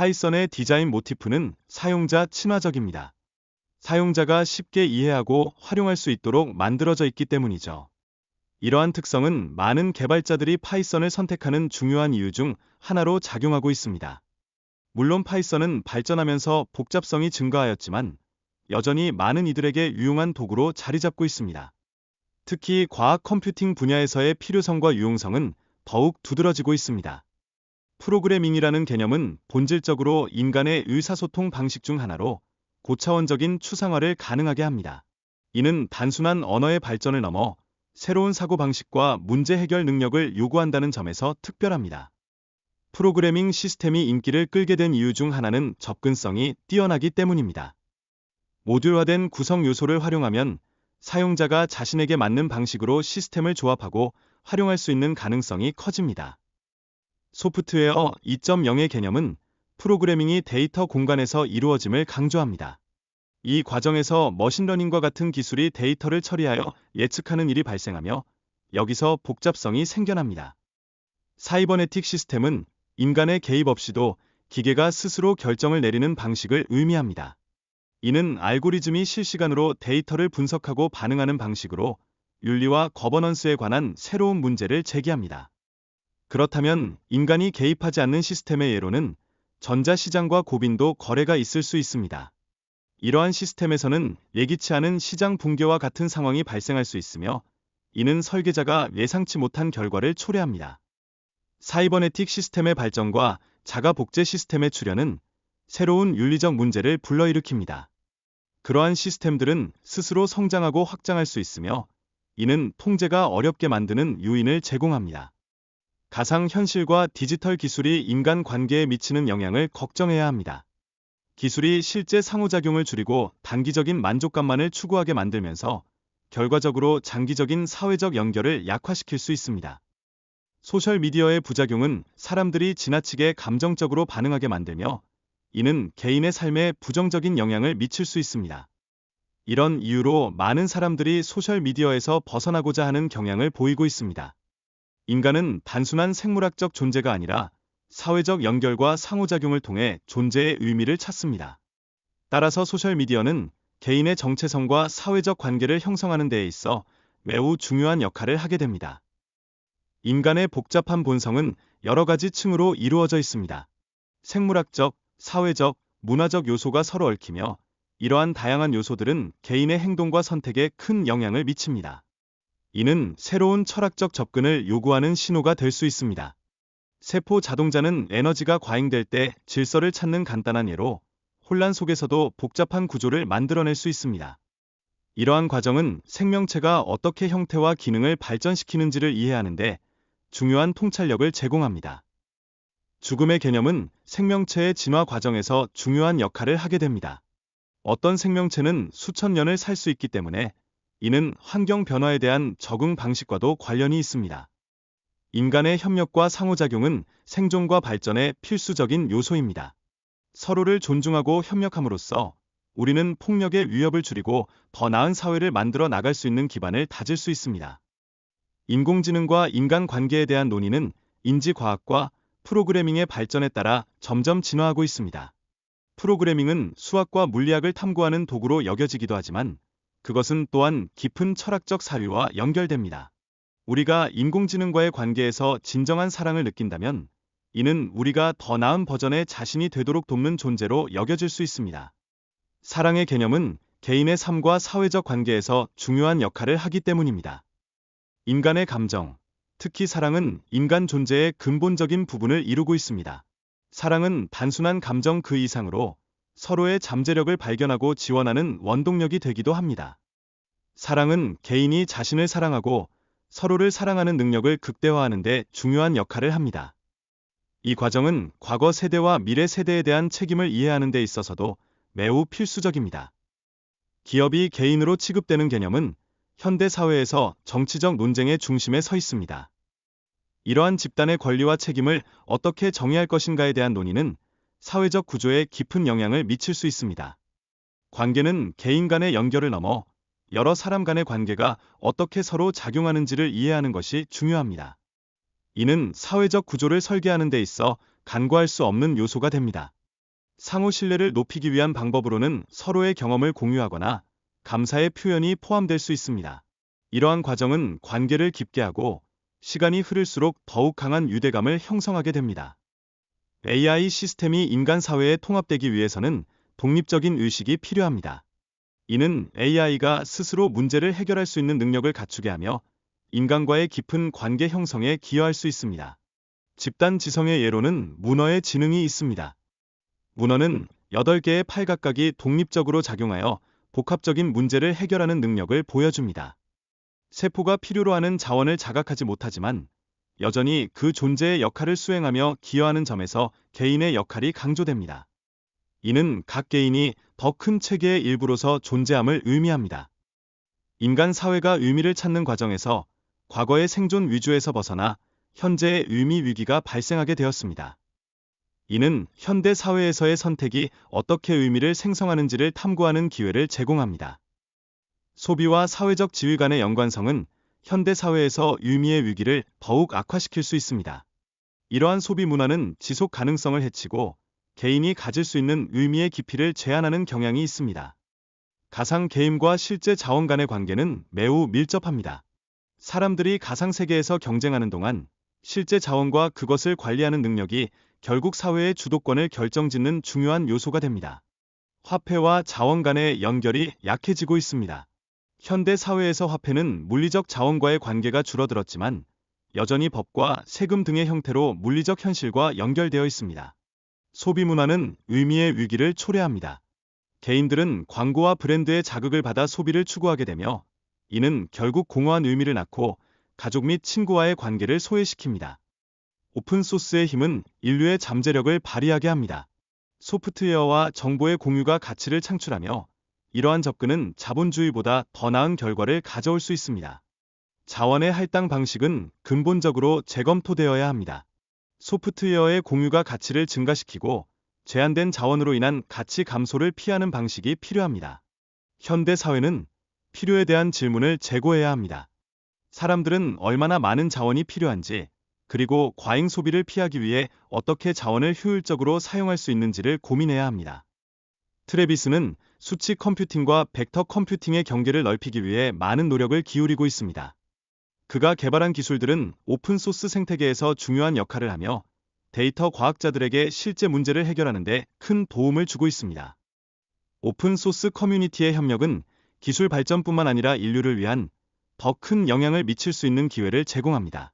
파이썬의 디자인 모티프는 사용자 친화적입니다. 사용자가 쉽게 이해하고 활용할 수 있도록 만들어져 있기 때문이죠. 이러한 특성은 많은 개발자들이 파이썬을 선택하는 중요한 이유 중 하나로 작용하고 있습니다. 물론 파이썬은 발전하면서 복잡성이 증가하였지만 여전히 많은 이들에게 유용한 도구로 자리 잡고 있습니다. 특히 과학 컴퓨팅 분야에서의 필요성과 유용성은 더욱 두드러지고 있습니다. 프로그래밍이라는 개념은 본질적으로 인간의 의사소통 방식 중 하나로 고차원적인 추상화를 가능하게 합니다. 이는 단순한 언어의 발전을 넘어 새로운 사고방식과 문제 해결 능력을 요구한다는 점에서 특별합니다. 프로그래밍 시스템이 인기를 끌게 된 이유 중 하나는 접근성이 뛰어나기 때문입니다. 모듈화된 구성 요소를 활용하면 사용자가 자신에게 맞는 방식으로 시스템을 조합하고 활용할 수 있는 가능성이 커집니다. 소프트웨어 2.0의 개념은 프로그래밍이 데이터 공간에서 이루어짐을 강조합니다. 이 과정에서 머신러닝과 같은 기술이 데이터를 처리하여 예측하는 일이 발생하며 여기서 복잡성이 생겨납니다. 사이버네틱 시스템은 인간의 개입 없이도 기계가 스스로 결정을 내리는 방식을 의미합니다. 이는 알고리즘이 실시간으로 데이터를 분석하고 반응하는 방식으로 윤리와 거버넌스에 관한 새로운 문제를 제기합니다. 그렇다면 인간이 개입하지 않는 시스템의 예로는 전자시장과 고빈도 거래가 있을 수 있습니다. 이러한 시스템에서는 예기치 않은 시장 붕괴와 같은 상황이 발생할 수 있으며 이는 설계자가 예상치 못한 결과를 초래합니다. 사이버네틱 시스템의 발전과 자가 복제 시스템의 출현은 새로운 윤리적 문제를 불러일으킵니다. 그러한 시스템들은 스스로 성장하고 확장할 수 있으며 이는 통제가 어렵게 만드는 요인을 제공합니다. 가상현실과 디지털 기술이 인간 관계에 미치는 영향을 걱정해야 합니다. 기술이 실제 상호작용을 줄이고 단기적인 만족감만을 추구하게 만들면서 결과적으로 장기적인 사회적 연결을 약화시킬 수 있습니다. 소셜미디어의 부작용은 사람들이 지나치게 감정적으로 반응하게 만들며 이는 개인의 삶에 부정적인 영향을 미칠 수 있습니다. 이런 이유로 많은 사람들이 소셜미디어에서 벗어나고자 하는 경향을 보이고 있습니다. 인간은 단순한 생물학적 존재가 아니라 사회적 연결과 상호작용을 통해 존재의 의미를 찾습니다. 따라서 소셜미디어는 개인의 정체성과 사회적 관계를 형성하는 데에 있어 매우 중요한 역할을 하게 됩니다. 인간의 복잡한 본성은 여러 가지 층으로 이루어져 있습니다. 생물학적, 사회적, 문화적 요소가 서로 얽히며 이러한 다양한 요소들은 개인의 행동과 선택에 큰 영향을 미칩니다. 이는 새로운 철학적 접근을 요구하는 신호가 될 수 있습니다. 세포 자동자는 에너지가 과잉될 때 질서를 찾는 간단한 예로 혼란 속에서도 복잡한 구조를 만들어낼 수 있습니다. 이러한 과정은 생명체가 어떻게 형태와 기능을 발전시키는지를 이해하는데 중요한 통찰력을 제공합니다. 죽음의 개념은 생명체의 진화 과정에서 중요한 역할을 하게 됩니다. 어떤 생명체는 수천 년을 살 수 있기 때문에 이는 환경 변화에 대한 적응 방식과도 관련이 있습니다. 인간의 협력과 상호작용은 생존과 발전의 필수적인 요소입니다. 서로를 존중하고 협력함으로써 우리는 폭력의 위협을 줄이고 더 나은 사회를 만들어 나갈 수 있는 기반을 다질 수 있습니다. 인공지능과 인간관계에 대한 논의는 인지과학과 프로그래밍의 발전에 따라 점점 진화하고 있습니다. 프로그래밍은 수학과 물리학을 탐구하는 도구로 여겨지기도 하지만 그것은 또한 깊은 철학적 사유와 연결됩니다. 우리가 인공지능과의 관계에서 진정한 사랑을 느낀다면 이는 우리가 더 나은 버전의 자신이 되도록 돕는 존재로 여겨질 수 있습니다. 사랑의 개념은 개인의 삶과 사회적 관계에서 중요한 역할을 하기 때문입니다. 인간의 감정, 특히 사랑은 인간 존재의 근본적인 부분을 이루고 있습니다. 사랑은 단순한 감정 그 이상으로 서로의 잠재력을 발견하고 지원하는 원동력이 되기도 합니다. 사랑은 개인이 자신을 사랑하고 서로를 사랑하는 능력을 극대화하는 데 중요한 역할을 합니다. 이 과정은 과거 세대와 미래 세대에 대한 책임을 이해하는 데 있어서도 매우 필수적입니다. 기업이 개인으로 취급되는 개념은 현대 사회에서 정치적 논쟁의 중심에 서 있습니다. 이러한 집단의 권리와 책임을 어떻게 정의할 것인가에 대한 논의는 사회적 구조에 깊은 영향을 미칠 수 있습니다. 관계는 개인 간의 연결을 넘어 여러 사람 간의 관계가 어떻게 서로 작용하는지를 이해하는 것이 중요합니다. 이는 사회적 구조를 설계하는 데 있어 간과할 수 없는 요소가 됩니다. 상호 신뢰를 높이기 위한 방법으로는 서로의 경험을 공유하거나 감사의 표현이 포함될 수 있습니다. 이러한 과정은 관계를 깊게 하고 시간이 흐를수록 더욱 강한 유대감을 형성하게 됩니다. AI 시스템이 인간 사회에 통합되기 위해서는 독립적인 의식이 필요합니다. 이는 AI가 스스로 문제를 해결할 수 있는 능력을 갖추게 하며 인간과의 깊은 관계 형성에 기여할 수 있습니다. 집단 지성의 예로는 문어의 지능이 있습니다. 문어는 8개의 팔각각이 독립적으로 작용하여 복합적인 문제를 해결하는 능력을 보여줍니다. 세포가 필요로 하는 자원을 자각하지 못하지만 여전히 그 존재의 역할을 수행하며 기여하는 점에서 개인의 역할이 강조됩니다. 이는 각 개인이 더 큰 체계의 일부로서 존재함을 의미합니다. 인간 사회가 의미를 찾는 과정에서 과거의 생존 위주에서 벗어나 현재의 의미 위기가 발생하게 되었습니다. 이는 현대 사회에서의 선택이 어떻게 의미를 생성하는지를 탐구하는 기회를 제공합니다. 소비와 사회적 지위 간의 연관성은 현대 사회에서 의미의 위기를 더욱 악화시킬 수 있습니다. 이러한 소비 문화는 지속 가능성을 해치고 개인이 가질 수 있는 의미의 깊이를 제한하는 경향이 있습니다. 가상 게임과 실제 자원 간의 관계는 매우 밀접합니다. 사람들이 가상 세계에서 경쟁하는 동안 실제 자원과 그것을 관리하는 능력이 결국 사회의 주도권을 결정짓는 중요한 요소가 됩니다. 화폐와 자원 간의 연결이 약해지고 있습니다. 현대 사회에서 화폐는 물리적 자원과의 관계가 줄어들었지만 여전히 법과 세금 등의 형태로 물리적 현실과 연결되어 있습니다. 소비 문화는 의미의 위기를 초래합니다. 개인들은 광고와 브랜드의 자극을 받아 소비를 추구하게 되며 이는 결국 공허한 의미를 낳고 가족 및 친구와의 관계를 소외시킵니다. 오픈소스의 힘은 인류의 잠재력을 발휘하게 합니다. 소프트웨어와 정보의 공유가 가치를 창출하며 이러한 접근은 자본주의보다 더 나은 결과를 가져올 수 있습니다. 자원의 할당 방식은 근본적으로 재검토되어야 합니다. 소프트웨어의 공유가 가치를 증가시키고 제한된 자원으로 인한 가치 감소를 피하는 방식이 필요합니다. 현대 사회는 필요에 대한 질문을 재고해야 합니다. 사람들은 얼마나 많은 자원이 필요한지, 그리고 과잉 소비를 피하기 위해 어떻게 자원을 효율적으로 사용할 수 있는지를 고민해야 합니다. 트래비스는 수치 컴퓨팅과 벡터 컴퓨팅의 경계를 넓히기 위해 많은 노력을 기울이고 있습니다. 그가 개발한 기술들은 오픈소스 생태계에서 중요한 역할을 하며 데이터 과학자들에게 실제 문제를 해결하는 데 큰 도움을 주고 있습니다. 오픈소스 커뮤니티의 협력은 기술 발전뿐만 아니라 인류를 위한 더 큰 영향을 미칠 수 있는 기회를 제공합니다.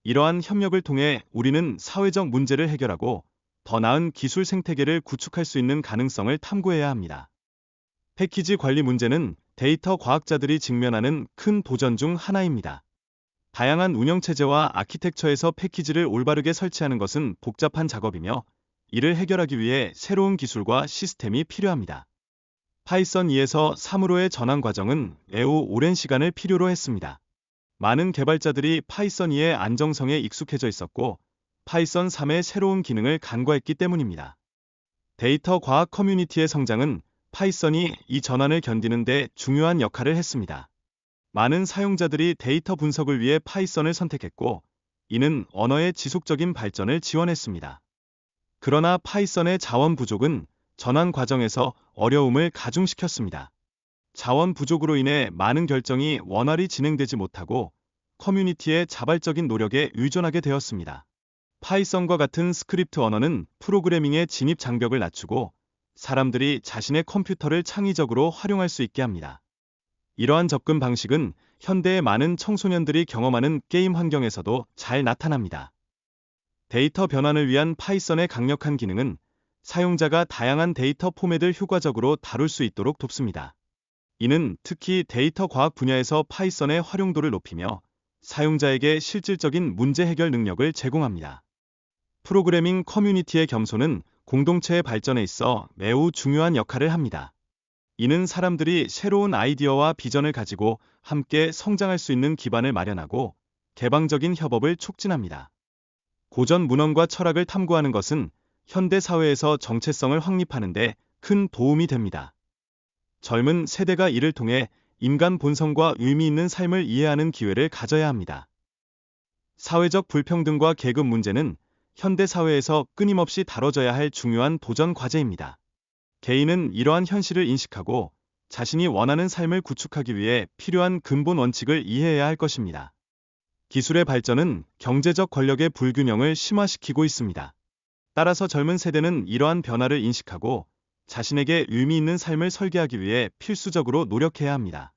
이러한 협력을 통해 우리는 사회적 문제를 해결하고 더 나은 기술 생태계를 구축할 수 있는 가능성을 탐구해야 합니다. 패키지 관리 문제는 데이터 과학자들이 직면하는 큰 도전 중 하나입니다. 다양한 운영체제와 아키텍처에서 패키지를 올바르게 설치하는 것은 복잡한 작업이며 이를 해결하기 위해 새로운 기술과 시스템이 필요합니다. 파이썬 2에서 3으로의 전환 과정은 매우 오랜 시간을 필요로 했습니다. 많은 개발자들이 파이썬 2의 안정성에 익숙해져 있었고 파이썬 3의 새로운 기능을 간과했기 때문입니다. 데이터 과학 커뮤니티의 성장은 파이썬이 이 전환을 견디는 데 중요한 역할을 했습니다. 많은 사용자들이 데이터 분석을 위해 파이썬을 선택했고 이는 언어의 지속적인 발전을 지원했습니다. 그러나 파이썬의 자원 부족은 전환 과정에서 어려움을 가중시켰습니다. 자원 부족으로 인해 많은 결정이 원활히 진행되지 못하고 커뮤니티의 자발적인 노력에 의존하게 되었습니다. 파이썬과 같은 스크립트 언어는 프로그래밍의 진입 장벽을 낮추고 사람들이 자신의 컴퓨터를 창의적으로 활용할 수 있게 합니다. 이러한 접근 방식은 현대의 많은 청소년들이 경험하는 게임 환경에서도 잘 나타납니다. 데이터 변환을 위한 파이썬의 강력한 기능은 사용자가 다양한 데이터 포맷을 효과적으로 다룰 수 있도록 돕습니다. 이는 특히 데이터 과학 분야에서 파이썬의 활용도를 높이며 사용자에게 실질적인 문제 해결 능력을 제공합니다. 프로그래밍 커뮤니티의 겸손은 공동체의 발전에 있어 매우 중요한 역할을 합니다. 이는 사람들이 새로운 아이디어와 비전을 가지고 함께 성장할 수 있는 기반을 마련하고 개방적인 협업을 촉진합니다. 고전 문헌과 철학을 탐구하는 것은 현대 사회에서 정체성을 확립하는 데 큰 도움이 됩니다. 젊은 세대가 이를 통해 인간 본성과 의미 있는 삶을 이해하는 기회를 가져야 합니다. 사회적 불평등과 계급 문제는 현대 사회에서 끊임없이 다뤄져야 할 중요한 도전 과제입니다. 개인은 이러한 현실을 인식하고 자신이 원하는 삶을 구축하기 위해 필요한 근본 원칙을 이해해야 할 것입니다. 기술의 발전은 경제적 권력의 불균형을 심화시키고 있습니다. 따라서 젊은 세대는 이러한 변화를 인식하고 자신에게 의미 있는 삶을 설계하기 위해 필수적으로 노력해야 합니다.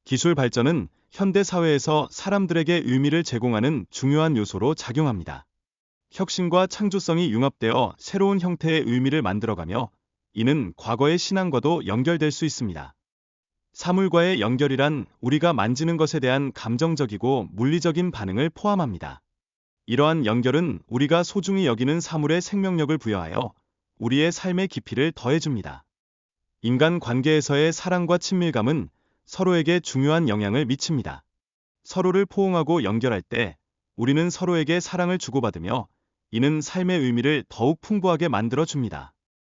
기술 발전은 현대 사회에서 사람들에게 의미를 제공하는 중요한 요소로 작용합니다. 혁신과 창조성이 융합되어 새로운 형태의 의미를 만들어가며 이는 과거의 신앙과도 연결될 수 있습니다. 사물과의 연결이란 우리가 만지는 것에 대한 감정적이고 물리적인 반응을 포함합니다. 이러한 연결은 우리가 소중히 여기는 사물에 생명력을 부여하여 우리의 삶의 깊이를 더해줍니다. 인간 관계에서의 사랑과 친밀감은 서로에게 중요한 영향을 미칩니다. 서로를 포옹하고 연결할 때 우리는 서로에게 사랑을 주고받으며 이는 삶의 의미를 더욱 풍부하게 만들어 줍니다.